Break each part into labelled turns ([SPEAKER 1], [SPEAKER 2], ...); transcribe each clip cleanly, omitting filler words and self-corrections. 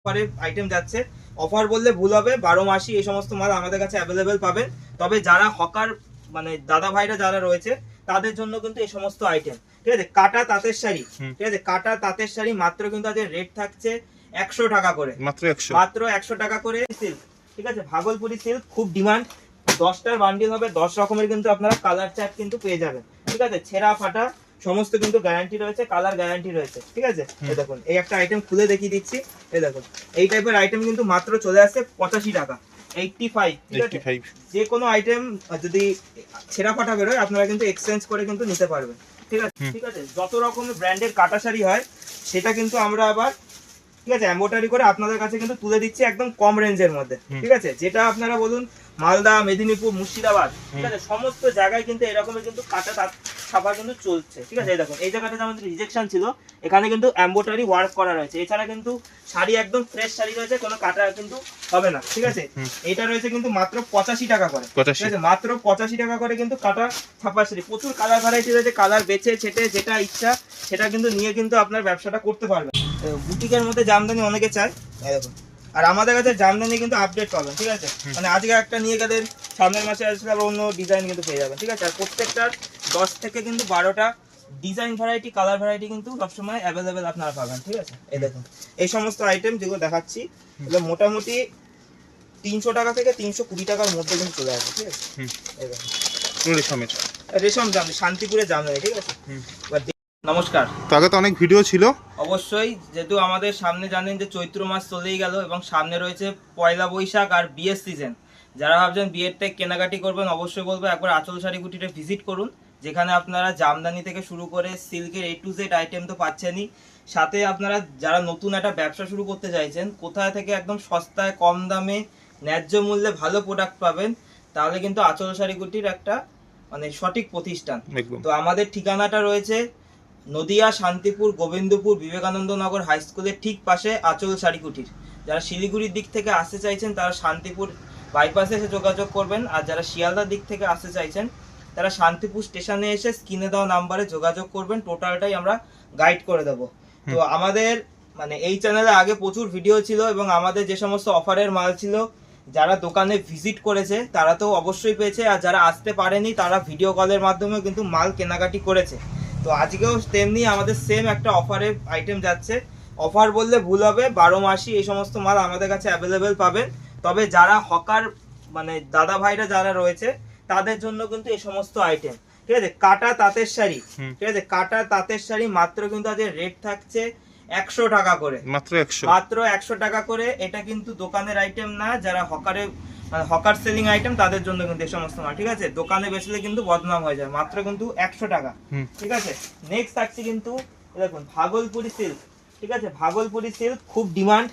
[SPEAKER 1] অফারের আইটেম যাচ্ছে। অফার বললে ভুল হবে, 12 মাসই এই সমস্ত মাল আমাদের কাছে অ্যাভেলেবেল পাবেন। তবে যারা হকার মানে দাদা ভাইরা যারা রয়েছে তাদের জন্য কিন্তু এই সমস্ত আইটেম, ঠিক আছে। কাটা তাঁতের শাড়ি, ঠিক আছে, কাটা তাঁতের শাড়ি মাত্র কিন্তু আজকে রেট থাকছে 100 টাকা করে, মাত্র 100 টাকা করে। সিল্ক, ঠিক আছে, ভাগলপুরি সিল্ক খুব ডিমান্ড। 10টার বান্ডিল হবে, 10 রকমের কিন্তু আপনারা কালার চার্ট কিন্তু পেয়ে যাবেন, ঠিক আছে। ছেঁড়া ফাটা সমস্ত কিন্তু গ্যারান্টি রয়েছে, কালার গ্যারান্টি রয়েছে, ঠিক আছে। এই দেখুন, এই একটা আইটেম খুলে দেখিয়ে দিচ্ছি। এই দেখুন, এই টাইপের আইটেম কিন্তু মাত্র চলে আসছে 85 টাকা, 85, ঠিক আছে। যে কোনো আইটেম যদি ছেঁড়া ফাটা বেরোয় আপনারা কিন্তু এক্সচেঞ্জ করে কিন্তু নিতে পারবেন, ঠিক আছে, ঠিক আছে। যত রকমের ব্র্যান্ডের কাটা শাড়ি হয় সেটা কিন্তু আমরা আবার, ঠিক আছে, এমব্রয়ডারি করে আপনাদের কাছে কিন্তু তুলে দিচ্ছি একদম কম রেঞ্জের মধ্যে, ঠিক আছে। যেটা আপনারা বলুন মালদা, মেদিনীপুর, মুর্শিদাবাদ, ঠিক আছে, সমস্ত জায়গায় কিন্তু এরকমের কিন্তু কাটা ছাপা কিন্তু চলছে, ঠিক আছে। এই দেখুন, এই জায়গাটা আমাদের রিজেকশন ছিল, এখানে কিন্তু এমব্রয়ডারি ওয়ার্ক করা রয়েছে। এছাড়া কিন্তু শাড়ি একদম ফ্রেশ শাড়ি রয়েছে, কোনো কাটা কিন্তু হবে না, ঠিক আছে। এটা রয়েছে কিন্তু মাত্র 85 টাকা করে, ঠিক আছে, মাত্র 85 টাকা করে কিন্তু কাটা ছাপা শাড়ি। প্রচুর কালার ভ্যারাইটি রয়েছে, কালার বেছে ছেটে যেটা ইচ্ছা সেটা কিন্তু নিয়ে কিন্তু আপনার ব্যবসাটা করতে পারবেন। বুটিকের মধ্যে জামদানি অনেকে চায়, এই দেখুন। আর আমাদের কাছে জামদানি কিন্তু আপডেট পাবেন, ঠিক আছে। মানে আজকে একটা নিয়ে গেলেন, সামনের মাসে আসলে অন্য ডিজাইন কিন্তু পেয়ে যাবেন, ঠিক আছে। আর প্রত্যেকটার 10 থেকে কিন্তু 12টা ডিজাইন ভ্যারাইটি, কালার ভ্যারাইটি কিন্তু সবসময় অ্যাভেলেবেল আপনারা পাবেন, ঠিক আছে। এই দেখুন, এই সমস্ত আইটেম যেগুলো দেখাচ্ছি এগুলো মোটামুটি 300 টাকা থেকে 320 টাকার মধ্যে কিন্তু চলে আসে, ঠিক আছে। এই দেখুন, রেশম জামদানি, শান্তিপুরের জামদানি, ঠিক আছে। নমস্কার।
[SPEAKER 2] তো আগে তো অনেক ভিডিও ছিল,
[SPEAKER 1] অবশ্যই, যেহেতু আমাদের সামনে জানেন যে চৈত্র মাস চলেই গেল এবং সামনে রয়েছে পয়লা বৈশাখ আর বিয়ের সিজন। যারা ভাবছেন বিয়েরটা কেনাকাটি করবেন, অবশ্যই বলবো একবার আঁচল শাড়ি কুটিরে ভিজিট করুন, যেখানে আপনারা জামদানি থেকে শুরু করে সিল্কের A to Z আইটেম তো পাচ্ছেনই, সাথে আপনারা যারা নতুন একটা ব্যবসা শুরু করতে চাইছেন, কোথায় থেকে একদম সস্তায় কম দামে ন্যায্য মূল্যে ভালো প্রোডাক্ট পাবেন, তাহলে কিন্তু আঁচল শাড়ি কুটির একটা মানে সঠিক প্রতিষ্ঠান। তো আমাদের ঠিকানাটা রয়েছে নদিয়া, শান্তিপুর, গোবিন্দপুর, বিবেকানন্দ নগর হাই স্কুলের ঠিক পাশে আঁচল শাড়ি কুটির। যারা শিলিগুড়ির দিক থেকে আসতে চাইছেন তারা শান্তিপুর বাইপাসে এসে যোগাযোগ করবেন, আর যারা শিয়ালদার দিক থেকে আসতে চাইছেন তারা শান্তিপুর স্টেশনে এসে স্ক্রিনে দেওয়া নাম্বারে যোগাযোগ করবেন, টোটালটাই আমরা গাইড করে দেবো। তো আমাদের মানে এই চ্যানেলে আগে প্রচুর ভিডিও ছিল এবং আমাদের যে সমস্ত অফারের মাল ছিল, যারা দোকানে ভিজিট করেছে তারা তো অবশ্যই পেয়েছে, আর যারা আসতে পারেনি তারা ভিডিও কলের মাধ্যমেও কিন্তু মাল কেনাকাটি করেছে। তো আজকেও তেমনি আমাদের সেম একটা অফারের আইটেম যাচ্ছে। অফার বললে ভুল হবে, 12 মাসই এই সমস্ত মাল আমাদের কাছে অ্যাভেলেবেল পাবেন। তবে যারা হকার মানে দাদা ভাইরা যারা রয়েছে তাদের জন্য কিন্তু এই সমস্ত আইটেম, ঠিক আছে। কাটা তাঁতের শাড়ি, ঠিক আছে, কাটা তাঁতের শাড়ি মাত্র কিন্তু আজকে রেট থাকছে 100 টাকা করে, মাত্র 100 টাকা করে। এটা কিন্তু দোকানের আইটেম না, যারা হকারে মানে হকার সেলিং আইটেম তাদের জন্য কিন্তু এই সমস্ত মাল, ঠিক আছে। দোকানে বেচলে কিন্তু বদনাম হয়ে যায়, মাত্র কিন্তু 100 টাকা, ঠিক আছে। নেক্সট থাকছে কিন্তু দেখুন ভাগলপুরি সিল্ক, ঠিক আছে, ভাগলপুরি সিল্ক খুব ডিমান্ড।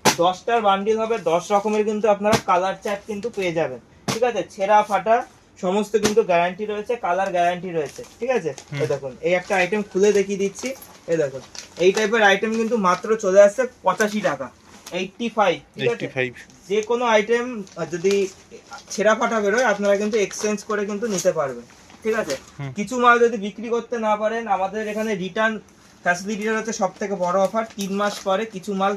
[SPEAKER 1] 10টার বান্ডিল হবে, 10 রকমের কিন্তু আপনারা কালার চার্ট কিন্তু পেয়ে যাবেন, ঠিক আছে। ছেঁড়া ফাটা সমস্ত কিন্তু গ্যারান্টি রয়েছে, কালার গ্যারান্টি রয়েছে, ঠিক আছে। এই দেখুন, এই একটা আইটেম খুলে দেখিয়ে দিচ্ছি। এই দেখুন, এই টাইপের আইটেম কিন্তু মাত্র চলে আসছে 85 টাকা, 85, ঠিক আছে। যে কোনো আইটেম যদি ছেঁড়া ফাটা বেরোয় আপনারা কিন্তু এক্সচেঞ্জ করে কিন্তু নিতে পারবেন, ঠিক আছে। কিছু মাল যদি বিক্রি করতে না পারেন, আমাদের এখানে রিটার্ন ফ্যাসিলিটিটা হচ্ছে সব থেকে বড় অফার। 3 মাস পরে কিছু মাল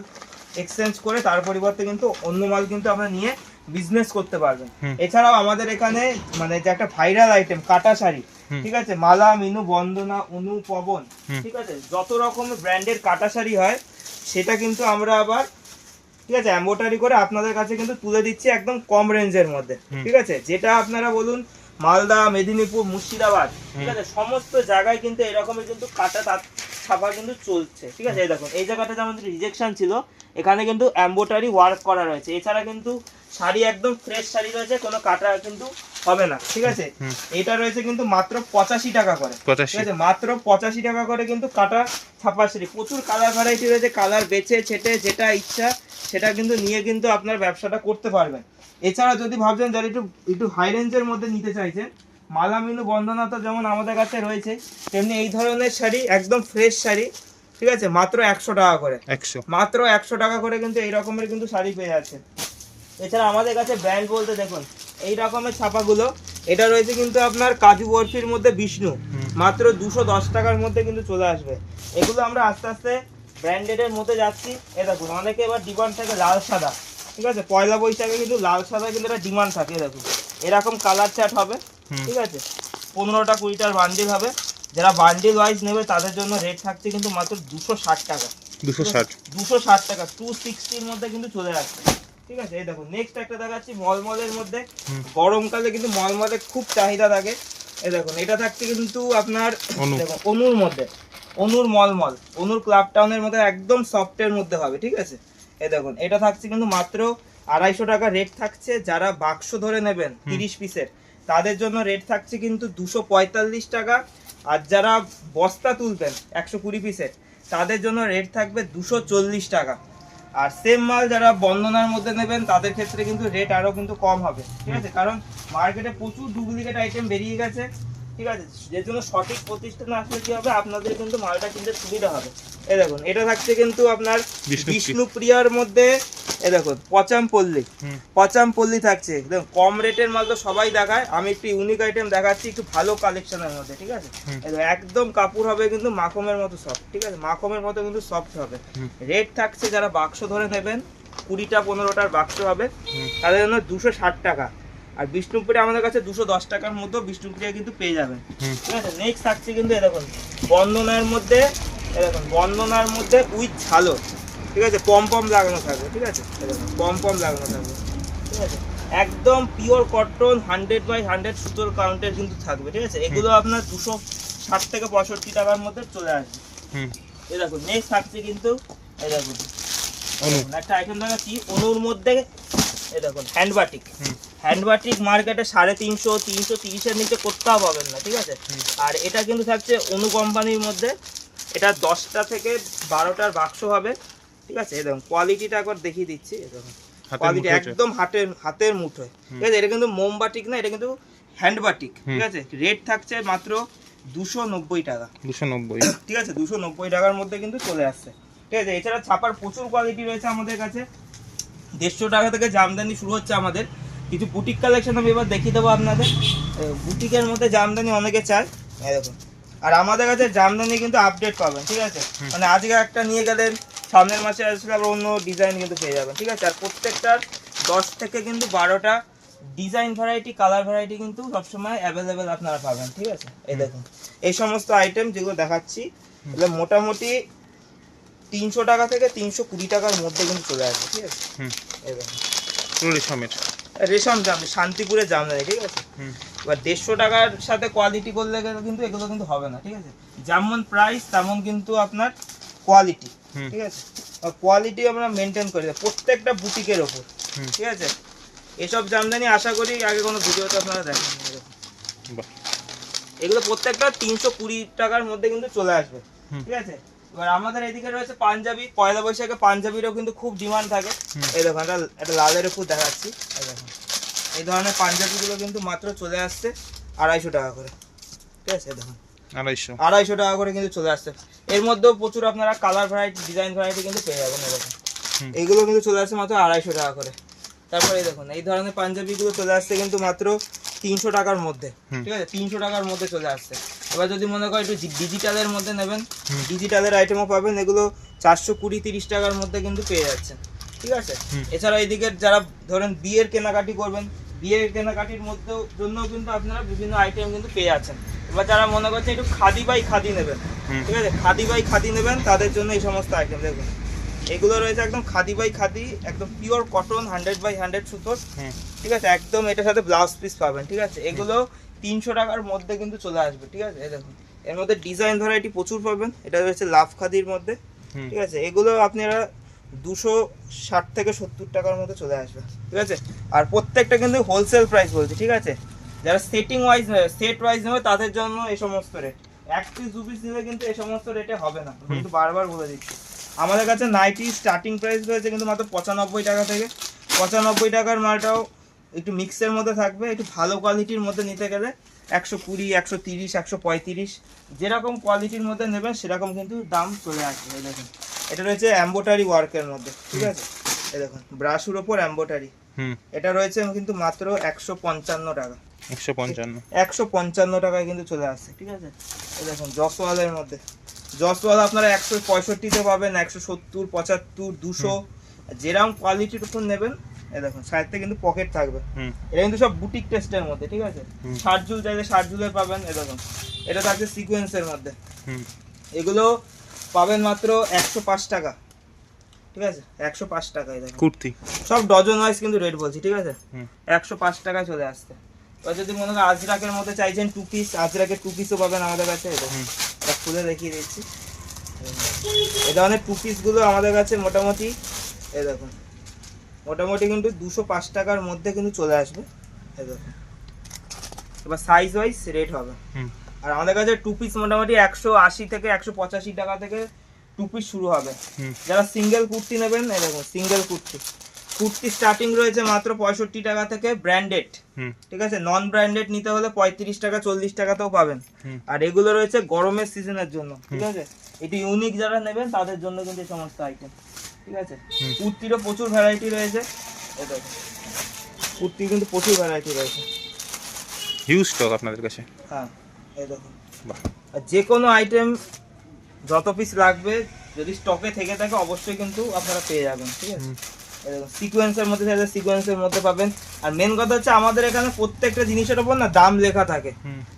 [SPEAKER 1] এক্সচেঞ্জ করে তার পরিবর্তে কিন্তু অন্য মাল কিন্তু আপনারা নিয়ে বিজনেস করতে পারবেন। এছাড়াও আমাদের এখানে মানে যে একটা ভাইরাল আইটেম কাটা শাড়ি, ঠিক আছে, মালা, মিনু, বন্দনা, অনু, পবন, ঠিক আছে, যত রকমের ব্র্যান্ডের কাটা শাড়ি হয় সেটা কিন্তু আমরা আবার, ঠিক আছে, এমব্রয়ডারি করে আপনাদের কাছে কিন্তু তুলে দিচ্ছি একদম কম রেঞ্জের মধ্যে, ঠিক আছে। যেটা আপনারা বলুন মালদা, মেদিনীপুর, মুর্শিদাবাদ, ঠিক আছে, সমস্ত জায়গায় কিন্তু এরকমের কিন্তু কাটা ছাপা কিন্তু চলছে, ঠিক আছে। এই দেখুন, এই জায়গাটাতে আমাদের রিজেকশন ছিল, এখানে কিন্তু এমব্রয়ডারি ওয়ার্ক করা রয়েছে। এছাড়া কিন্তু শাড়ি একদম ফ্রেশ শাড়ি রয়েছে, কোনো কাটা কিন্তু হবে না, ঠিক আছে। এটা রয়েছে কিন্তু মাত্র 85 টাকা করে, ঠিক আছে, মাত্র 85 টাকা করে কিন্তু কাটা ছাপা শাড়ি। প্রচুর কালার ভ্যারাইটি রয়েছে, কালার বেছে ছেটে যেটা ইচ্ছা সেটা কিন্তু নিয়ে কিন্তু আপনার ব্যবসাটা করতে পারবেন। এছাড়া যদি ভাবছেন যারা একটু হাই রেঞ্জের মধ্যে নিতে চাইছেন, মালা, মিনু, বন্দনা তো যেমন আমাদের কাছে রয়েছে, তেমনি এই ধরনের শাড়ি একদম ফ্রেশ শাড়ি, ঠিক আছে, মাত্র 100 টাকা করে, মাত্র 100 টাকা করে কিন্তু এই রকমের কিন্তু শাড়ি পেয়ে যাচ্ছে। এছাড়া আমাদের কাছে ব্র্যান্ড বলতে দেখুন এই রকমের ছাপাগুলো, এটা রয়েছে কিন্তু আপনার কাজু বরফির মধ্যে বিষ্ণু, মাত্র 210 টাকার মধ্যে কিন্তু চলে আসবে। এগুলো আমরা আস্তে আস্তে ব্র্যান্ডেড এর মধ্যে যাচ্ছি। এ দেখুন অনেকে এবার ডিমান্ড থাকে লাল সাদা, ঠিক আছে, পয়লা বৈশাখে কিন্তু লাল সাদা কিন্তু একটা ডিমান্ড থাকে। দেখুন এরকম কালার চার্ট হবে, ঠিক আছে, 15টা 20টার বান্ডিল হবে। যারা বান্ডিল ওয়াইজ নেবে তাদের জন্য রেট থাকছে কিন্তু মাত্র 260 টাকা। 260 টাকা 260 মধ্যে কিন্তু চলে আসছে, ঠিক আছে। এই দেখুন নেক্সট একটা দেখাচ্ছি মলমলের মধ্যে। গরমকালে কিন্তু মলমলে খুব চাহিদা থাকে। এই দেখুন এটা থাকছে কিন্তু আপনার দেখুন অনুর মধ্যে, অনুর মলমল, অনুর ক্লাব টাউনের মধ্যে একদম সফটের মধ্যে হবে, ঠিক আছে। এই দেখুন এটা থাকছে কিন্তু মাত্র 250 টাকা রেট থাকছে। যারা বাক্স ধরে নেবেন 30 পিসের তাদের জন্য রেট থাকছে কিন্তু 245 টাকা। আর যারা বস্তা তুলবেন 120 পিসের তাদের জন্য রেট থাকবে 240 টাকা। আর সেম মাল যারা বন্দনার মধ্যে নেবেন তাদের ক্ষেত্রে কিন্তু রেট আরও কিন্তু কম হবে, ঠিক আছে, কারণ মার্কেটে প্রচুর ডুপ্লিকেট আইটেম বেরিয়ে গেছে, ঠিক আছে। যে জন্য সঠিক প্রতিষ্ঠানে আসলে কি হবে, আপনাদের কিন্তু মালটা কিনতে সুবিধা হবে। এই দেখুন এটা থাকছে কিন্তু আপনার বিষ্ণুপ্রিয়ার মধ্যে। এই দেখুন পচামপল্লী থাকছে। দেখুন কম রেটের মাল তো সবাই দেখায়, আমি একটু ইউনিক আইটেম দেখাচ্ছি একটু ভালো কালেকশনের মধ্যে, ঠিক আছে। একদম কাপড় হবে কিন্তু মাখমের মতো সফট, ঠিক আছে, মাখমের মতো কিন্তু সফট হবে। রেট থাকছে যারা বাক্স ধরে নেবেন 20টা 15টার বাক্স হবে তাদের জন্য 260 টাকা। আর বিষ্ণুপ্রিয়া আমাদের কাছে 210 টাকার মধ্যে বিষ্ণুপ্রিয়া কিন্তু পেয়ে যাবেন, ঠিক আছে। নেক্সট থাকছে কিন্তু এই দেখুন বন্দনার মধ্যে, এই দেখুন বন্দনার মধ্যে উইথ ঝালো, ঠিক আছে, পম লাগানো থাকবে, ঠিক আছে, এই দেখুন পম লাগানো থাকবে, ঠিক আছে, একদম পিওর কটন 100/100 সুতোর কাউন্টের কিন্তু থাকবে, ঠিক আছে। এগুলো আপনার 260 থেকে 65 টাকার মধ্যে চলে আসবে। এই দেখুন নেক্সট থাকছে কিন্তু এই দেখুন একটা আইটেম দেখাচ্ছি অনুর মধ্যে। এই দেখুন হ্যান্ডবাটিক মার্কেটে 350 330 নিচে কোথাও পাবেন না, ঠিক আছে। আর এটা কিন্তু থাকছে অনু কোম্পানির মধ্যে। এটা 10টা থেকে 12টার বাক্স হবে, ঠিক আছে। এই দেখুন কোয়ালিটিটা একবার দেখিয়ে দিচ্ছি। এই দেখুন কোয়ালিটি একদম হাতের মুঠোয়, ঠিক আছে। এটা কিন্তু মোমবাটিক না, এটা কিন্তু হ্যান্ডবাটিক, ঠিক আছে। রেট থাকছে মাত্র 290 টাকা, 290, ঠিক আছে, 290 টাকার মধ্যে কিন্তু চলে আসছে, ঠিক আছে। এছাড়া ছাপার প্রচুর কোয়ালিটি রয়েছে আমাদের কাছে। 150 টাকা থেকে জামদানি শুরু হচ্ছে আমাদের। কিছু বুটিক কালেকশন আমি এবার দেখিয়ে দেবো আপনাদের। বুটিকের মধ্যে জামদানি অনেকে চায়, এই দেখুন। আর আমাদের কাছে জামদানি কিন্তু আপডেট পাবেন, ঠিক আছে, মানে আজকে একটা নিয়ে গেলেন সামনের মাসে আসলে আবার অন্য ডিজাইন কিন্তু পেয়ে যাবেন, ঠিক আছে। আর প্রত্যেকটার 10 থেকে কিন্তু 12টা ডিজাইন ভ্যারাইটি কালার ভ্যারাইটি কিন্তু সবসময় অ্যাভেলেবেল আপনারা পাবেন, ঠিক আছে। এই দেখুন এই সমস্ত আইটেম যেগুলো দেখাচ্ছি এগুলো মোটামুটি 300 টাকা থেকে 320 টাকার মধ্যে কিন্তু চলে আসবে, ঠিক আছে। এই দেখুন রেশম জামদানি শান্তিপুরের জামদানি, ঠিক আছে। এবার 150 টাকার সাথে কোয়ালিটি করলে কিন্তু এগুলো কিন্তু হবে না, ঠিক আছে। যেমন প্রাইস তেমন কিন্তু আপনার কোয়ালিটি, ঠিক আছে। কোয়ালিটি আমরা মেনটেন করি প্রত্যেকটা বুটিকের ওপর, ঠিক আছে। এসব জামদানি আশা করি আগে কোনো ভিডিওতে আপনারা দেখেন। এগুলো প্রত্যেকটা 320 টাকার মধ্যে কিন্তু চলে আসবে, ঠিক আছে। এবার আমাদের এদিকে রয়েছে পাঞ্জাবি। পয়লা বৈশাখে পাঞ্জাবিরও কিন্তু খুব ডিমান্ড থাকে। এই দেখুন একটা লালের উপর দেখাচ্ছি। এই দেখুন এই ধরনের পাঞ্জাবিগুলো কিন্তু মাত্র চলে আসছে 250 টাকা করে, ঠিক আছে। দেখুন 250 টাকা করে কিন্তু চলে আসছে। এর মধ্যেও প্রচুর আপনারা কালার ভ্যারাইটি ডিজাইন ভ্যারাইটি কিন্তু পেয়ে যাবেন। এই দেখুন এইগুলো কিন্তু চলে আসছে মাত্র 250 টাকা করে। তারপরে এই দেখুন এই ধরনের পাঞ্জাবিগুলো চলে আসছে কিন্তু মাত্র 300 টাকার মধ্যে, ঠিক আছে, 300 টাকার মধ্যে চলে আসছে। এবার যদি মনে করেন একটু ডিজিটালের মধ্যে নেবেন, ডিজিটালের আইটেমও পাবেন। এগুলো 420-30 টাকার মধ্যে কিন্তু পেয়ে যাচ্ছেন, ঠিক আছে। এছাড়া এদিকে যারা ধরেন বিয়ের কেনাকাটি করবেন, বিয়ের কেনাকাটির মধ্যেও জন্যও কিন্তু আপনারা বিভিন্ন আইটেম কিন্তু পেয়ে যাচ্ছেন। এবার যারা মনে করছে একটু খাদি বাই খাদি নেবেন, ঠিক আছে, খাদি বাই খাদি নেবেন তাদের জন্য এই সমস্ত আইটেম দেখুন এগুলো রয়েছে একদম খাদি বাই খাদি, একদম পিওর কটন 100/100 সুতোর, ঠিক আছে। একদম এটার সাথে ব্লাউজ পিস পাবেন, ঠিক আছে। এগুলো 300 টাকার মধ্যে কিন্তু চলে আসবে, ঠিক আছে। এই দেখুন এর মধ্যে ডিজাইন ভ্যারাইটি প্রচুর পাবেন। এটা রয়েছে লাভ খাদির মধ্যে, ঠিক আছে। এগুলো আপনারা 260 থেকে 70 টাকার মধ্যে চলে আসবে, ঠিক আছে। আর প্রত্যেকটা কিন্তু হোলসেল প্রাইস বলছি, ঠিক আছে। যারা সেটিং ওয়াইজ সেট ওয়াইজ নেবে তাদের জন্য এই সমস্ত রেট। 1 পিস 2 পিস নিলে কিন্তু এই সমস্ত রেটে হবে না, কিন্তু বারবার বলে দিচ্ছি। আমাদের কাছে নাইটি স্টার্টিং প্রাইস রয়েছে কিন্তু মাত্র 95 টাকা থেকে। 95 টাকার মালটাও একটু মিক্সের মধ্যে থাকবে। একটু ভালো কোয়ালিটির মধ্যে নিতে গেলে 120, 130, 135 যেরকম কোয়ালিটির মধ্যে নেবেন সেরকম কিন্তু দাম চলে আসবে। এই দেখুন এটা রয়েছে এমব্রয়ডারি ওয়ার্কের মধ্যে, ঠিক আছে। এই দেখুন ব্রাশের উপর এমব্রয়ডারি, এটা রয়েছে কিন্তু মাত্র 155 টাকা। 155 টাকায় কিন্তু চলে আসছে, ঠিক আছে। এই দেখুন জসওয়ালের মধ্যে জসওয়াল আপনারা 165-তে পাবেন, 170, 75, 200, যেরকম কোয়ালিটির উপর নেবেন। এই দেখুন সাইডে কিন্তু পকেট থাকবে। এটা কিন্তু সব বুটিক টেস্টের মধ্যে, ঠিক আছে। 60 জুল চাইলে 60 জুলের পাবেন। এই দেখুন এটা থাকছে সিকোয়েন্সের মধ্যে। এগুলো পাবেন মাত্র 105 টাকা, ঠিক আছে। 105 টাকা। এই দেখুন
[SPEAKER 2] কুর্তি
[SPEAKER 1] সব ডজন ওয়াইজ কিন্তু রেট বলছি, ঠিক আছে। 105 টাকায় চলে আসছে। এবার যদি মনে করেন আজরাকের মধ্যে চাইছেন 2 পিস, আজরাকের 2 পিসও পাবেন আমাদের কাছে। এটা খুলে দেখিয়ে দিচ্ছি। এই ধরনের 2 পিসগুলো আমাদের কাছে মোটামুটি এই দেখুন মোটামুটি কিন্তু 205 টাকার মধ্যে কিন্তু চলে আসবে। এই দেখুন এবার সাইজ ওয়াইজ রেট হবে। আর আমাদের কাছে 2 পিস মোটামুটি 180 থেকে 185 টাকা থেকে 2 পিস শুরু হবে। যারা সিঙ্গেল কুর্তি নেবেন, এই দেখুন সিঙ্গেল কুর্তি স্টার্টিং রয়েছে মাত্র 65 টাকা থেকে ব্র্যান্ডেড, ঠিক আছে। নন ব্র্যান্ডেড নিতে হলে 35 টাকা 40 টাকাতেও পাবেন। আর এগুলো রয়েছে গরমের সিজনের জন্য, ঠিক আছে। এটি ইউনিক যারা নেবেন তাদের জন্য কিন্তু এই সমস্ত আইটেম, ঠিক আছে। কুর্তিরও প্রচুর ভ্যারাইটি রয়েছে। এই দেখুন কুর্তি কিন্তু প্রচুর ভ্যারাইটি রয়েছে,
[SPEAKER 2] হিউজ স্টক আপনাদের কাছে।
[SPEAKER 1] হ্যাঁ এই দেখুন আর যে কোনো আইটেম যত পিস লাগবে যদি স্টকে থেকে থাকে অবশ্যই কিন্তু আপনারা পেয়ে যাবেন, ঠিক আছে। সিকোয়েন্সের মধ্যে চাইলে সিকোয়েন্সের মধ্যে পাবেন। আর মেন কথা হচ্ছে আমাদের এখানে প্রত্যেকটা জিনিসের উপর না দাম লেখা থাকে।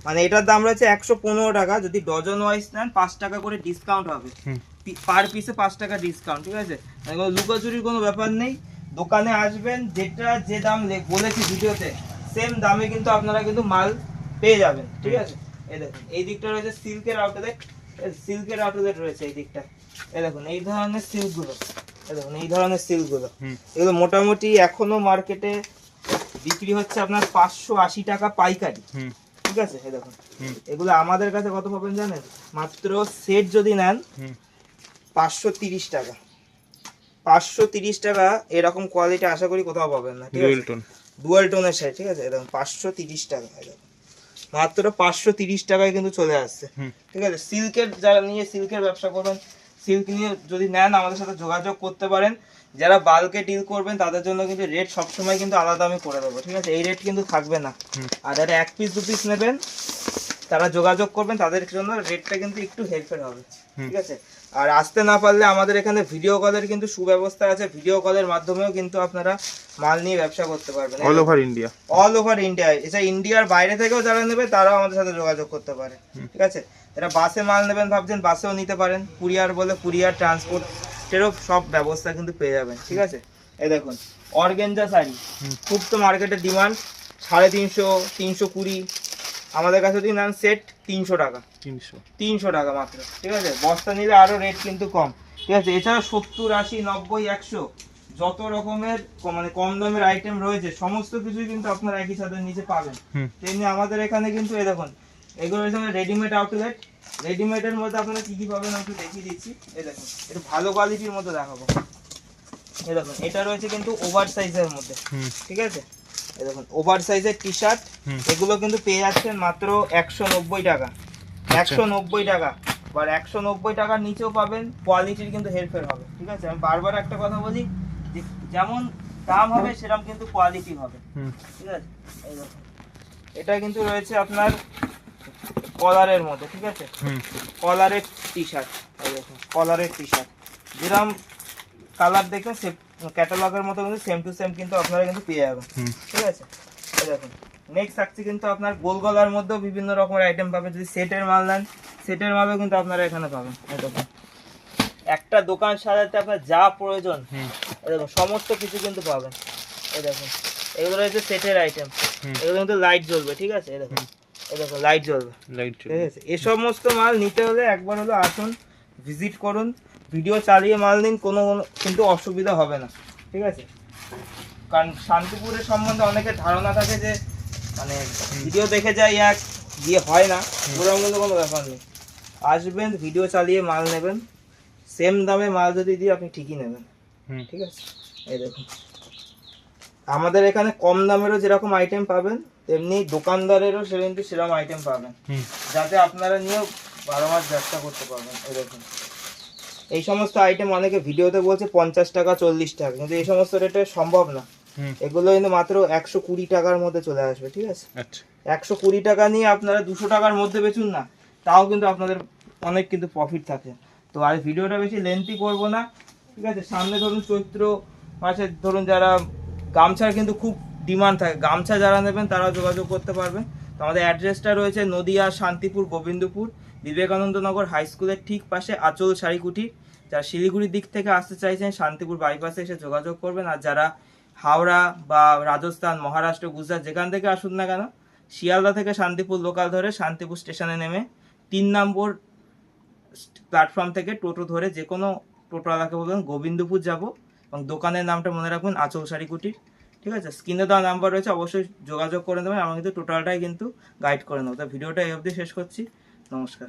[SPEAKER 1] মানে এটার দাম রয়েছে 115 টাকা, যদি ডজন ওয়াইজ নেন 5 টাকা করে ডিসকাউন্ট হবে, পার পিসে 5 টাকা ডিসকাউন্ট, ঠিক আছে। লুকোচুরির কোনো ব্যাপার নেই। দোকানে আসবেন, যেটা যে দাম বলেছি ভিডিওতে সেম দামে কিন্তু আপনারা কিন্তু মাল পেয়ে যাবেন, ঠিক আছে। এই দেখুন এই দিকটা রয়েছে সিল্কের আউটলেট রয়েছে এই দিকটা। এই দেখুন এই ধরনের সিল্কগুলো, দেখুন এই ধরনের সিল্কগুলো এগুলো মোটামুটি এখনো মার্কেটে বিক্রি হচ্ছে আপনার 580 টাকা পাইকারি, ঠিক আছে। এই দেখুন এগুলো আমাদের কাছে কত পাবেন জানেন? মাত্র সেট যদি নেন 530 টাকা। 530 টাকা এরকম কোয়ালিটি আশা করি কোথাও পাবেন না, ঠিক আছে। ডুয়াল টোনের শাড়ি, ঠিক আছে। এরকম 530 টাকা, মাত্র 530 টাকায় কিন্তু চলে আসছে, ঠিক আছে। সিল্কের যারা নিয়ে সিল্কের ব্যবসা করবেন, সিল্ক নিয়ে যদি নেন আমাদের সাথে যোগাযোগ করতে পারেন। যারা বাল্কে ডিল করবেন তাদের জন্য কিন্তু রেট সবসময় কিন্তু আলাদা আমি করে দেবো, ঠিক আছে। এই রেট কিন্তু থাকবে না। আর যারা 1 পিস 2 পিস নেবেন তারা যোগাযোগ করবেন, তাদের জন্য রেটটা কিন্তু একটু হেল্পের হবে, ঠিক আছে। আর আসতে না পারলে আমাদের এখানে ভিডিও কলের কিন্তু সুব্যবস্থা আছে। ভিডিও কলের মাধ্যমেও কিন্তু আপনারা মাল নিয়ে ব্যবসা করতে পারবেন
[SPEAKER 2] অল ওভার ইন্ডিয়া।
[SPEAKER 1] এছাড়া ইন্ডিয়ার বাইরে থেকেও যারা নেবে তারাও আমাদের সাথে যোগাযোগ করতে পারে, ঠিক আছে। এরা বাসে মাল নেবেন ভাবছেন, বাসেও নিতে পারেন। কুরিয়ার বলে কুরিয়ার ট্রান্সপোর্টেরও সব ব্যবস্থা কিন্তু পেয়ে যাবেন, ঠিক আছে। এই দেখুন অর্গানজা শাড়ি খুব তো মার্কেটে ডিমান্ড, 350, 320। আমাদের কাছে যদি নেন সেট 300 টাকা, 300 টাকা মাত্র, ঠিক আছে। বস্তা নিলে আরো রেট কিন্তু কম, ঠিক আছে। এছাড়া 70, 80, 90, 100 যত রকমের মানে কম দামের আইটেম রয়েছে সমস্ত কিছুই কিন্তু আপনারা একই সাথে নিচে পাবেন। তেমনি আমাদের এখানে কিন্তু এই দেখুন এগুলো রয়েছে রেডিমেড আউটলেট। রেডিমেডের মধ্যে আপনারা কি কি পাবেন একটু দেখিয়ে দিচ্ছি। এই দেখুন একটু ভালো কোয়ালিটির মধ্যে দেখাবো। এই দেখুন এটা রয়েছে কিন্তু ওভার সাইজের মধ্যে, ঠিক আছে। এই দেখুন ওভার সাইজের টি শার্ট, এগুলো কিন্তু পেয়ে যাচ্ছেন মাত্র 190 টাকা। 190 টাকা, আর 190 টাকার নিচেও পাবেন, কোয়ালিটির কিন্তু হেরফের হবে, ঠিক আছে। আমি বারবার একটা কথা বলি যে যেমন দাম হবে সেরকম কিন্তু কোয়ালিটি হবে, ঠিক আছে। এই দেখুন এটা কিন্তু রয়েছে আপনার কলারের মধ্যে, ঠিক আছে। কলারের টি শার্ট, এই দেখুন কলারের টি শার্ট যেরকম কালার দেখবেন ক্যাটালগের মতো কিন্তু সেম টু সেম কিন্তু আপনারা কিন্তু পেয়ে যাবেন, ঠিক আছে। এই দেখুন নেক্সট থাকছে কিন্তু আপনার গোল গলার মধ্যেও বিভিন্ন রকমের আইটেম পাবেন। যদি সেটের মাল নেন সেটের মালও কিন্তু আপনারা এখানে পাবেন। এই দেখুন একটা দোকান সাজাতে আপনার যা প্রয়োজন এই দেখুন সমস্ত কিছু কিন্তু পাবেন। এই দেখুন এগুলো রয়েছে সেটের আইটেম, এগুলো কিন্তু লাইট জ্বলবে, ঠিক আছে। এই দেখুন লাইট জ্বলবে, ঠিক আছে। এই সমস্ত মাল নিতে হলে একবার হলো আসুন, ভিজিট করুন, ভিডিও চালিয়ে মাল নিন, কোনো কিন্তু অসুবিধা হবে না, ঠিক আছে। কারণ শান্তিপুরের সম্বন্ধে অনেকের ধারণা থাকে যে মানে ভিডিও দেখে যাই এক দিয়ে হয় না, ওরকম কিন্তু কোনো ব্যাপার নেই। আসবেন, ভিডিও চালিয়ে মাল নেবেন, সেম দামে মাল যদি দিই আপনি ঠিকই নেবেন, ঠিক আছে। এই দেখুন আমাদের এখানে কম দামেরও যেরকম আইটেম পাবেন তেমনি দোকানদারেরও সেরকম আইটেম পাবেন, যাতে আপনারা নিয়েও 12 মাস ব্যবসা করতে পারবেন। এই দেখুন এই সমস্ত আইটেম অনেকে ভিডিওতে বলছে 50 টাকা 40 টাকা, কিন্তু এই সমস্ত রেটে সম্ভব না। এগুলো কিন্তু মাত্র 120 টাকার মধ্যে চলে আসবে, ঠিক আছে। 120 টাকা নিয়ে আপনারা 200 টাকার মধ্যে বেচুন না, তাও কিন্তু আপনাদের অনেক কিন্তু প্রফিট থাকে। তো আর ভিডিওটা বেশি লেন্থি করব না, ঠিক আছে। সামনে ধরুন চৈত্র মাসে ধরুন যারা গামছার কিন্তু খুব ডিমান্ড থাকে, গামছা যারা নেবেন তারা যোগাযোগ করতে পারবেন। তো আমাদের অ্যাড্রেসটা রয়েছে নদিয়া শান্তিপুর গোবিন্দপুর বিবেকানন্দ নগর হাই স্কুলের ঠিক পাশে আঁচল শাড়ি কুটির। যারা শিলিগুড়ির দিক থেকে আসতে চাইছেন শান্তিপুর বাইপাসে এসে যোগাযোগ করবেন। আর যারা হাওড়া বা রাজস্থান, মহারাষ্ট্র, গুজরাট যেখান থেকে আসুন না কেন, শিয়ালদা থেকে শান্তিপুর লোকাল ধরে শান্তিপুর স্টেশনে নেমে 3 নম্বর প্ল্যাটফর্ম থেকে টোটো ধরে যে কোনো টোটোওয়ালাকে বলবেন গোবিন্দপুর যাব, এবং দোকানের নামটা মনে রাখবেন আঁচল শাড়ি কুটির, ঠিক আছে। স্ক্রিনে দেওয়া নাম্বার রয়েছে, অবশ্যই যোগাযোগ করে নেবেন। আমরা কিন্তু টোটালটাই কিন্তু গাইড করে নেবো। তো ভিডিওটা এই অবধি শেষ করছি, নমস্কার।